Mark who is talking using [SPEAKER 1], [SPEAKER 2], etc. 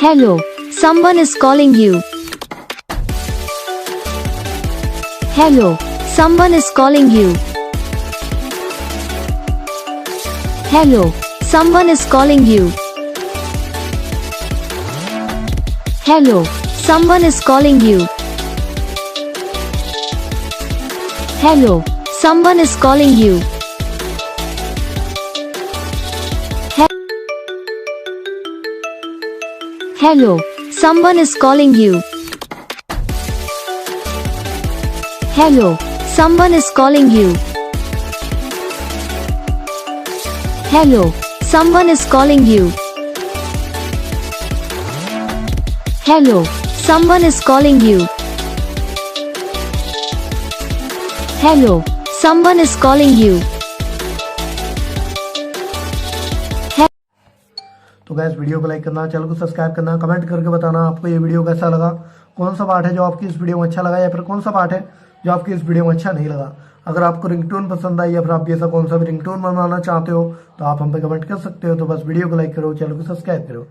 [SPEAKER 1] Hello, someone is calling you. Hello, someone is calling you. Hello, someone is calling you. Hello, someone is calling you. Hello, someone is calling you. Hello, someone is calling you. Hello, someone is calling you. Hello, someone is calling you. Hello, someone is calling you. Hello, someone is calling you.
[SPEAKER 2] तो gas video को like करना, channel को subscribe करना, comment करके बताना आपको ये video कैसा लगा, कौन सा पार्ट है जो आपकी इस वीडियो में अच्छा लगा या फिर कौन सा पार्ट है जो आपकी इस वीडियो में अच्छा नहीं लगा। अगर आपको रिंगटोन पसंद आई या फिर आप ऐसा कौन सा भी रिंगटोन बनवाना चाहते हो तो आप हम पे कमेंट कर सकते हो। तो बस वीडियो को लाइक करो, चैनल को सब्सक्राइब करो।